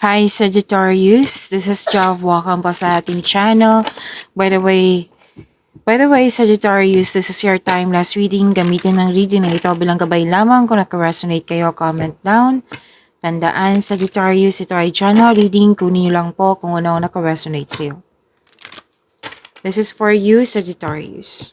Hi Sagittarius, this is Jav. Welcome po sa ating channel. By the way, Sagittarius, this is your timeless reading. Gamitin ng reading na ito bilang gabay lamang. Kung naka-resonate kayo, comment down. Tandaan, Sagittarius, ito ay channel reading. Kunin nyo lang po kung ano ang naka-resonate sa'yo. This is for you, Sagittarius.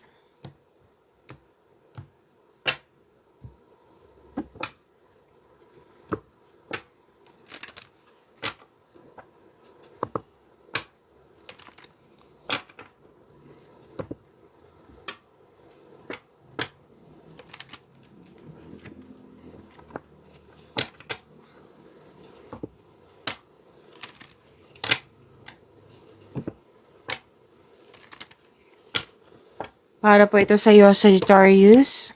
Para po ito sa iyo, Sagittarius.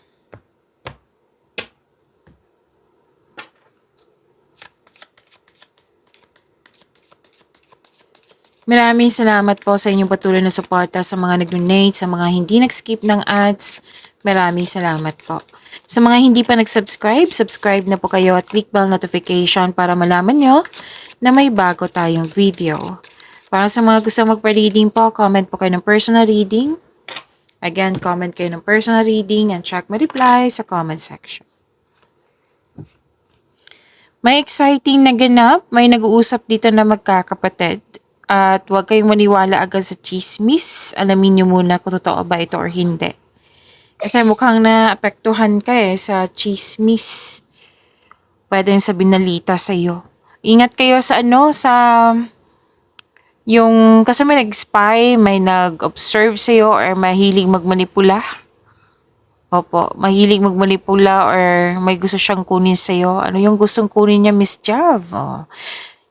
Maraming salamat po sa inyong patuloy na suporta sa mga nag-donate, sa mga hindi nag-skip ng ads. Maraming salamat po. Sa mga hindi pa nag-subscribe, subscribe na po kayo at click bell notification para malaman nyo na may bago tayong video. Para sa mga gusto magpa-reading po, comment po kayo ng personal reading. Again, comment kayo ng personal reading and check my reply sa comment section. May exciting na ganap, may nag-uusap dito na magkakapatid. At huwag kayong maniwala agad sa chismis. Alamin nyo muna kung totoo ba ito or hindi. Kasi mukhang naapektuhan ka sa chismis. Pwede sa binalita sa'yo. Ingat kayo sa kasi may nag-spy, may nag-observe sa'yo or mahilig magmanipula. Opo, mahilig magmanipula or may gusto siyang kunin sa'yo. Ano yung gustong kunin niya, Miss Jav? Oh.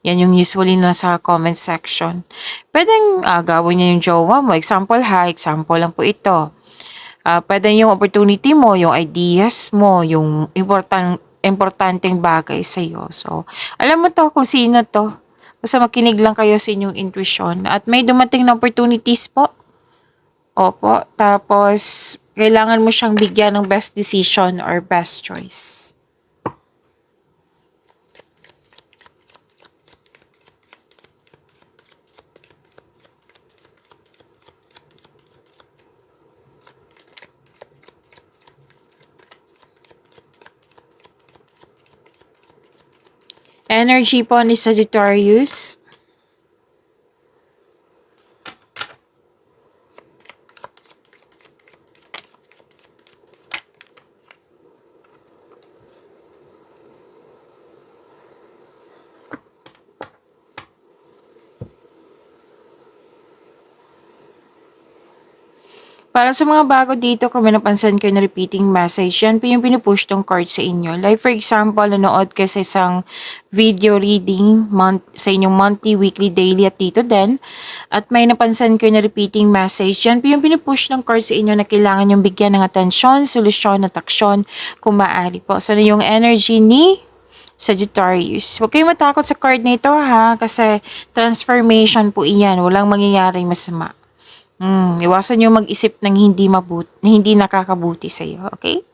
Yan yung usually nasa comment section. Pwedeng gawin niya yung jowa mo. Example lang po ito. Pwede yung opportunity mo, yung ideas mo, yung importanteng bagay sa'yo. So, alam mo to kung sino to. Basta makinig lang kayo sa inyong intuition. At may dumating na opportunities po. Opo. Tapos, kailangan mo siyang bigyan ng best decision or best choice. Energy po ni Sagittarius. Para sa mga bago dito, kung may napansin kayo na repeating message, yan po yung pinupush tong card sa inyo. Like for example, nanood ka sa isang video reading sa inyong monthly, weekly, daily at dito din. At may napansin kayo na repeating message, yan po yung pinupush ng card sa inyo na kailangan yung bigyan ng atensyon, solusyon at aksyon kung maaari po. So, yung energy ni Sagittarius. Huwag kayong matakot sa card na ito kasi transformation po iyan. Walang mangyayaring masama. Iwasan nyo mag-isip ng hindi nakakabuti sa iyo, okay?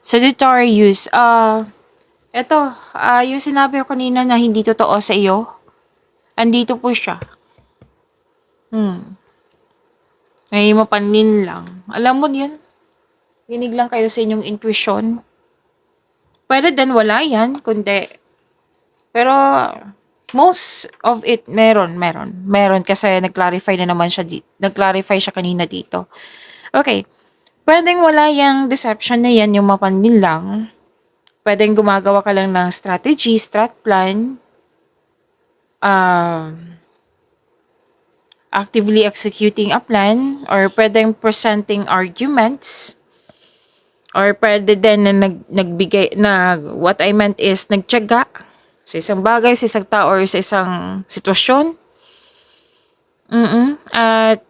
Sagittarius, yung sinabi ko kanina na hindi totoo sa iyo, andito po siya. May mapanlin lang. Alam mo yun, ginig lang kayo sa inyong intuition. Pwede din wala yan, kundi, pero, most of it, meron kasi nag-clarify na naman siya nag-clarify siya kanina dito. Okay. Pwedeng wala yung deception na yan, yung mapanlin lang. Pwedeng gumagawa ka lang ng strategy, strat plan. Actively executing a plan. Or pwedeng presenting arguments. Or pwede din na nagbigay, what I meant is, nagtiyaga sa isang bagay, sa isang tao, or sa isang sitwasyon. At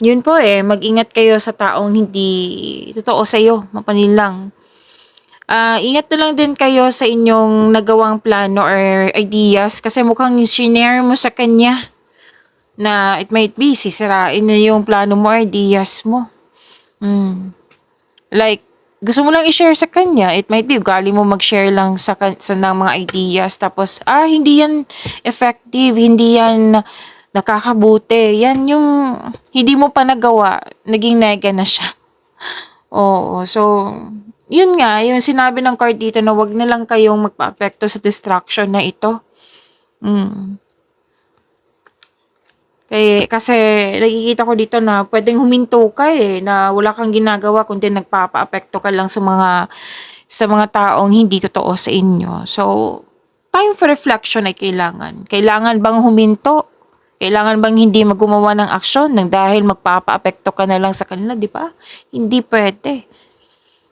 yun po mag-ingat kayo sa taong hindi totoo sa iyo, mapanlin lang. Ingat na lang din kayo sa inyong nagawang plano or ideas kasi mukhang shinare mo sa kanya na it might be sisirain na yung plano mo or ideas mo. Like, gusto mo lang i-share sa kanya. It might be ugali mo mag-share lang sa ng mga ideas tapos hindi yan effective, hindi yan nakakabuti. Yan yung hindi mo pa nagawa, naging nega na siya. Oo, so yun nga, yung sinabi ng card dito na wag na lang kayong magpa-apekto sa distraction na ito. Mm. Kasi nakikita ko dito na pwedeng huminto ka na wala kang ginagawa kundi nagpapa-apekto ka lang sa mga taong hindi totoo sa inyo. So, time for reflection ay kailangan. Kailangan bang huminto? Kailangan bang hindi gumawa ng aksyon nang dahil magpapa-apekto ka na lang sa kanila, di ba? Hindi pwede.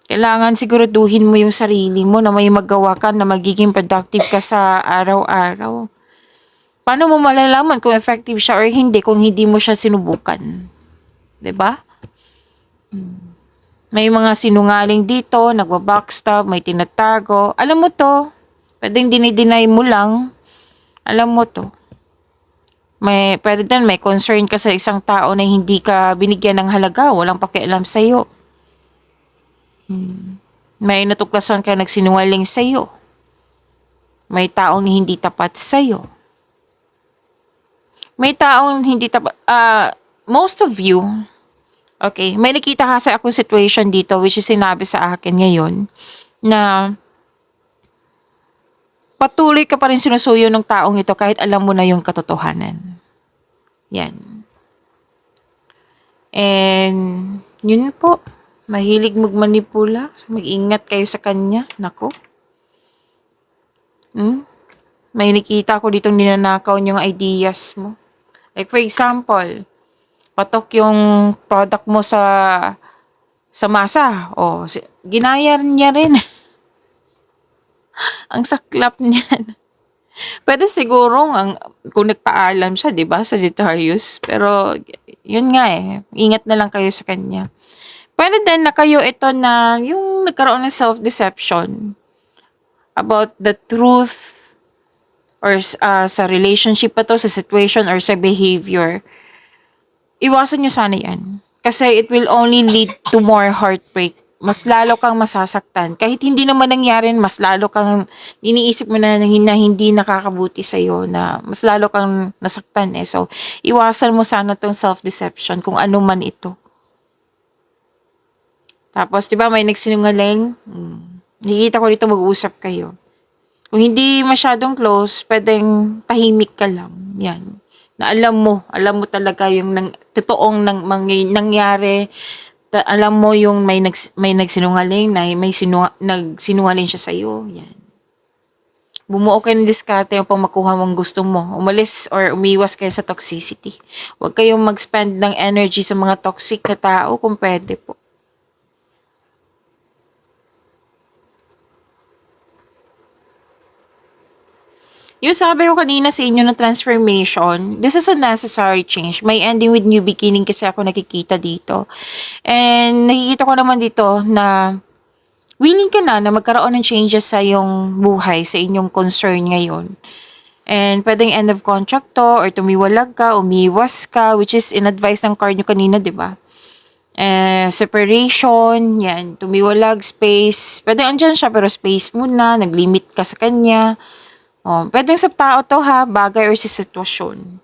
Kailangan siguraduhin mo yung sarili mo na may magawa ka na magiging productive ka sa araw-araw. Paano mo malalaman kung effective siya or hindi kung hindi mo siya sinubukan? 'Di ba? May mga sinungaling dito, nagwa-backstab, may tinatago. Alam mo to. Pwedeng dinideny mo lang. Alam mo to. Pwede din may concern ka sa isang tao na hindi ka binigyan ng halaga, walang pakialam sa'yo. May natuklasan ka nagsinungaling sa'yo. May taong hindi tapat sa'yo. May taong hindi tapat, most of you, okay, may nakita kasi akong situation dito which is sinabi sa akin ngayon na patuloy ka pa rin sinusuyo ng taong ito kahit alam mo na yung katotohanan. Yan. And, yun po. Mahilig magmanipula. Mag-ingat kayo sa kanya. Nako. May nakita ko ditong ninanakaw yung ideas mo. Like for example, patok yung product mo sa masa. O, ginaya niya rin. Ang saklap niyan. Pwede siguro kung nagpaalam siya, 'di ba, sa Sagittarius. Pero yun nga ingat na lang kayo sa kanya. Pwede din na kayo ito na yung nagkaroon ng self-deception about the truth or sa relationship pa to, sa situation or sa behavior. Iwasan nyo sana yan. Kasi it will only lead to more heartbreak. Mas lalo kang masasaktan. Kahit hindi naman nangyari, mas lalo kang iniisip mo na hindi nakakabuti sa'yo, na mas lalo kang nasaktan So, iwasan mo sana tong self-deception kung ano man ito. Tapos, di ba, may nagsinungaling? Nakikita ko dito mag-uusap kayo. Kung hindi masyadong close, pwedeng tahimik ka lang. Yan. Na alam mo talaga yung totoong nangyari. Alam mo yung may nagsinungaling, na nagsinungaling siya sa'yo. Yan. Bumuo kayo ng diskarte upang makuha mong gusto mo. Umalis or umiwas kayo sa toxicity. Huwag kayong mag-spend ng energy sa mga toxic na tao kung pwede po. Yung sabi ko kanina sa inyo na transformation, this is a necessary change. May ending with new beginning kasi ako nakikita dito. And nakikita ko naman dito na willing ka na magkaroon ng changes sa iyong buhay, sa inyong concern ngayon. And pwedeng end of contract to, or tumiwalag ka, umiwas ka, which is in-advise ng card nyo kanina, di ba? Separation, yan, tumiwalag, space. Pwede andyan siya, pero space muna, nag-limit ka sa kanya. Pwedeng sa tao to bagay or sa sitwasyon.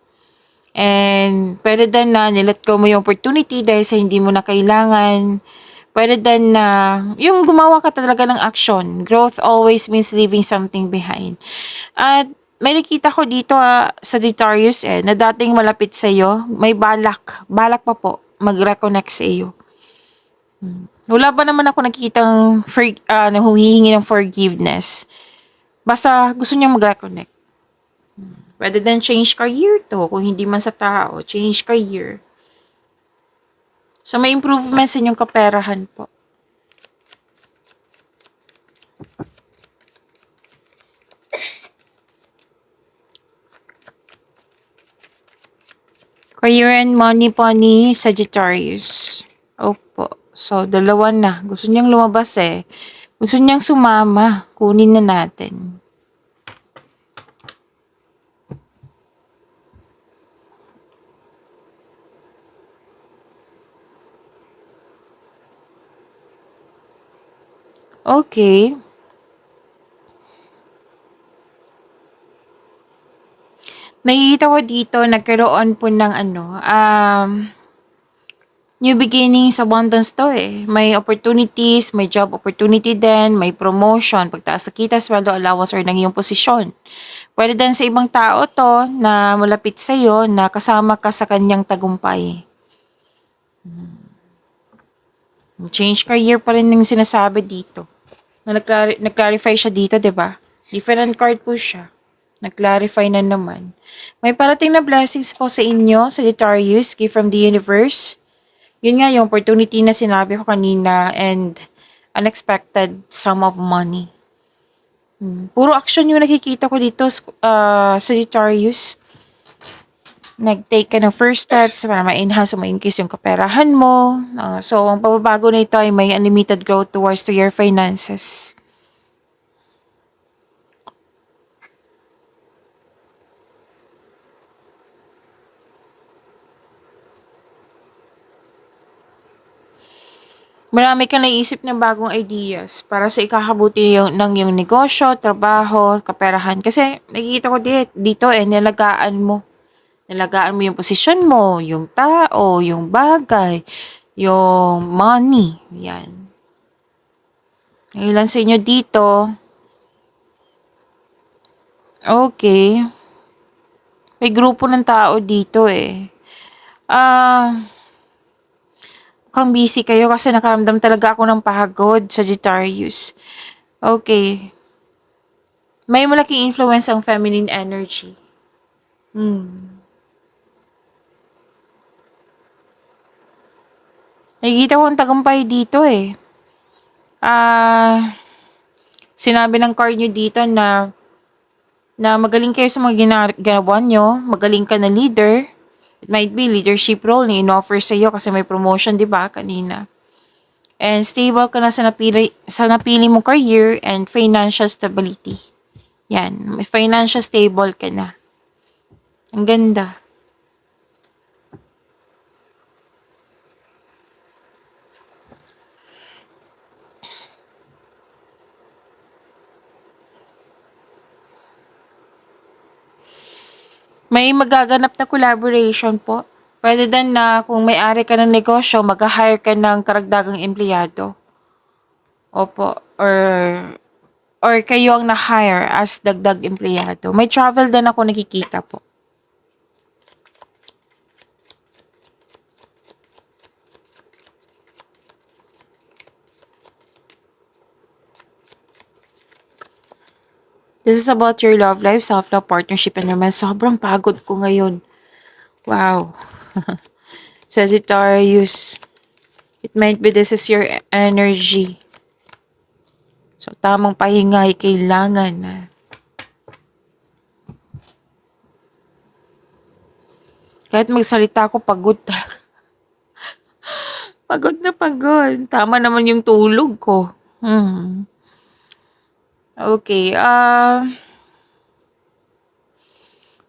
And pwede din na nilet go mo yung opportunity dahil sa hindi mo na kailangan. Pwede din na yung gumawa ka talaga ng action. Growth always means leaving something behind. At may nakita ko dito sa Sagittarius na dating malapit sa iyo, may balak pa po mag-reconnect sa iyo. Wala pa naman ako nakikitang humihingi ng forgiveness. Basta gusto niya mag-reconnect. Pwede din change career to. Kung hindi man sa tao, change career. So, may improvements sa inyong kaperahan po. Career and money po ni Sagittarius. Opo. So, dalawa na. Gusto niyang lumabas Gusto niyang sumama. Kunin na natin. Okay. Nakikita ko dito nagkaroon po ng new beginnings, abundance 'to, eh. May opportunities, may job opportunity din, may promotion, pagtaas sa kita, sweldo, allowance, or ng iyong posisyon. Puwede din sa ibang tao 'to na malapit sa'yo na kasama ka sa kanyang tagumpay. Change career pa rin yung sinasabi dito. Na nag-clarify siya dito, 'di ba? Different card po siya. Nag-clarify na naman. May parating na blessings po sa inyo, Sagittarius, gift from the universe. Yun nga yung opportunity na sinabi ko kanina and unexpected sum of money. Puro action yung nakikita ko dito, Sagittarius. Nag-take ka ng first steps para ma-enhance o ma-increase yung kaperahan mo. So, ang pagbabago na ito ay may unlimited growth towards to your finances. Marami kang naisip ng bagong ideas para sa ikakabuti ng yung negosyo, trabaho, kaperahan. Kasi nakikita ko dito nilagaan mo. Nilagaan mo yung posisyon mo, yung tao, yung bagay, yung money. Yan. Ang ilan sa inyo dito, okay, may grupo ng tao dito eh. Mukhang busy kayo kasi nakaramdam talaga ako ng pagod, Sagittarius. Okay. May malaking influence ang feminine energy. Nakikita ko ang tagumpay dito eh. Sinabi ng card nyo dito na magaling kayo sa mga ginagawa nyo, magaling ka na leader. It might be leadership role na in-offer sa iyo kasi may promotion, di ba, kanina. And stable ka na sa napili mong career and financial stability. Yan, may financial stable ka na. Ang ganda. May magaganap na collaboration po. Pwede din na kung may-ari ka ng negosyo, mag-hire ka ng karagdagang empleyado. Opo. Or kayo ang na-hire as dagdag empleyado. May travel din ako nakikita po. This is about your love life, self-love, partnership, and romance. Sobrang pagod ko ngayon. Wow. Sagittarius. It might be this is your energy. So, tamang pahinga ay kailangan na. Kahit magsalita ako, pagod. Pagod na pagod. Tama naman yung tulog ko. Okay,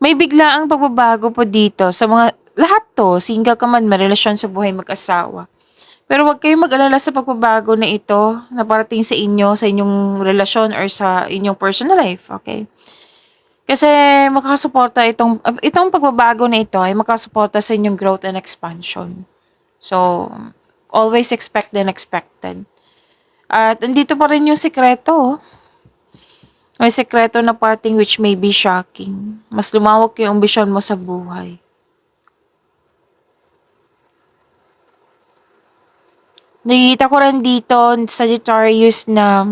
may biglaang pagbabago po dito sa mga lahat to, single ka man, may relasyon sa buhay mag-asawa. Pero huwag kayong mag-alala sa pagbabago na ito na parating sa inyo, sa inyong relasyon or sa inyong personal life, okay? Kasi makakasuporta itong pagbabago na ito ay makakasuporta sa inyong growth and expansion. So, always expect the unexpected. At andito pa rin yung sikreto, oh. May sekreto na parting which may be shocking. Mas lumawak yung ambisyon mo sa buhay. Nakikita ko rin dito, Sagittarius, na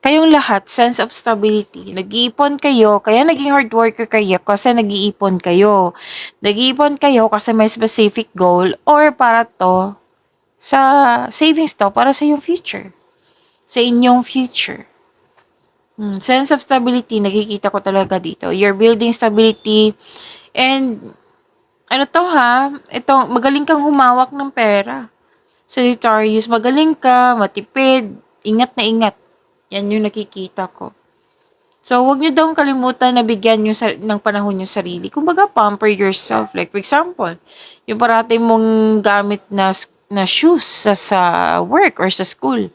kayong lahat, sense of stability. Nag-iipon kayo, kaya naging hard worker kayo kasi nag-iipon kayo. Nag-iipon kayo kasi may specific goal or para to sa savings to para sa iyong future. Sa inyong future. Sense of stability, nakikita ko talaga dito. You're building stability. And, magaling kang humawak ng pera. Sagittarius, magaling ka, matipid, ingat na ingat. Yan yung nakikita ko. So, huwag nyo daw kalimutan na bigyan nyo ng panahon yung sarili. Kumbaga, pamper yourself. Like, for example, yung parati mong gamit na shoes sa work or sa school.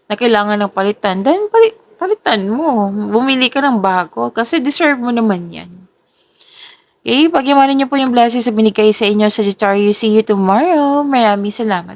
na kailangan ng palitan, then palitan mo. Bumili ka ng bago kasi deserve mo naman yan. Okay, pag-iwanan niyo po yung blessings na binigay sa inyo sa Sagittarius. See you tomorrow. Maraming salamat.